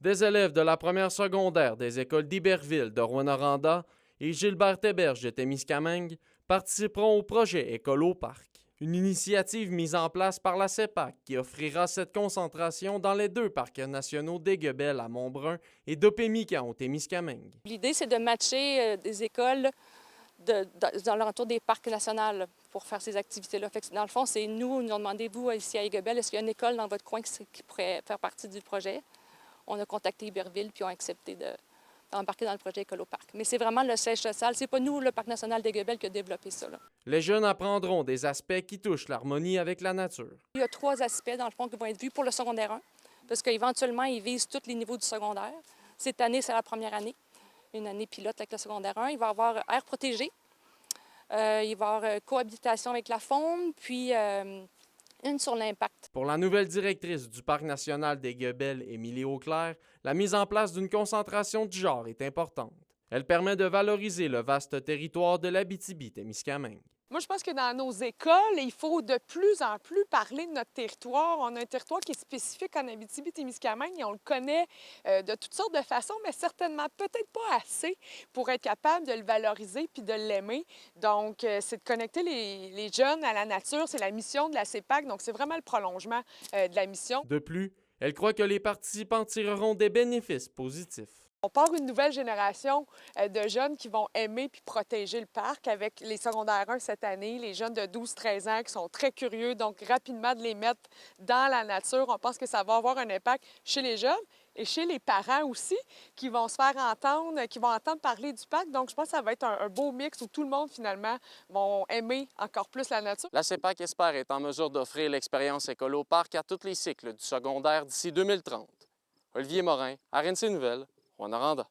Des élèves de la première secondaire des écoles d'Iberville de Rouyn-Noranda et Gilbert-Héberge de Témiscamingue participeront au projet École au parc, une initiative mise en place par la CEPAC qui offrira cette concentration dans les 2 parcs nationaux d'Aiguebelle à Montbrun et d'Opémican au Témiscamingue. L'idée, c'est de matcher des écoles dans l'entour des parcs nationaux pour faire ces activités-là. Dans le fond, c'est nous ont demandé, vous, ici à Aiguebelle, est-ce qu'il y a une école dans votre coin qui pourrait faire partie du projet? On a contacté Iberville puis ont accepté d'embarquer dans le projet École au parc. Mais c'est vraiment le siège social. C'est pas nous, le Parc national d'Aiguebelle, qui a développé ça, là. Les jeunes apprendront des aspects qui touchent l'harmonie avec la nature. Il y a 3 aspects, dans le fond, qui vont être vus pour le secondaire 1, parce qu'éventuellement, ils visent tous les niveaux du secondaire. Cette année, c'est la première année, une année pilote avec le secondaire 1. Il va y avoir air protégé, il va y avoir cohabitation avec la faune, puis une sur l'impact. Pour la nouvelle directrice du Parc national d'Aiguebelle, Émilie Auclair, la mise en place d'une concentration du genre est importante. Elle permet de valoriser le vaste territoire de l'Abitibi-Témiscamingue. Moi, je pense que dans nos écoles, il faut de plus en plus parler de notre territoire. On a un territoire qui est spécifique en Abitibi-Témiscamingue et on le connaît de toutes sortes de façons, mais certainement peut-être pas assez pour être capable de le valoriser puis de l'aimer. Donc, c'est de connecter les jeunes à la nature. C'est la mission de la CEPAC, donc c'est vraiment le prolongement de la mission. De plus, elle croit que les participants tireront des bénéfices positifs. On part une nouvelle génération de jeunes qui vont aimer puis protéger le parc avec les secondaires 1 cette année, les jeunes de 12-13 ans qui sont très curieux, donc rapidement de les mettre dans la nature. On pense que ça va avoir un impact chez les jeunes et chez les parents aussi qui vont se faire entendre, qui vont entendre parler du parc. Donc, je pense que ça va être un beau mix où tout le monde, finalement, vont aimer encore plus la nature. La CEPAC espère être en mesure d'offrir l'expérience École au parc à tous les cycles du secondaire d'ici 2030. Olivier Morin, RNC Nouvelles, Rouyn-Noranda.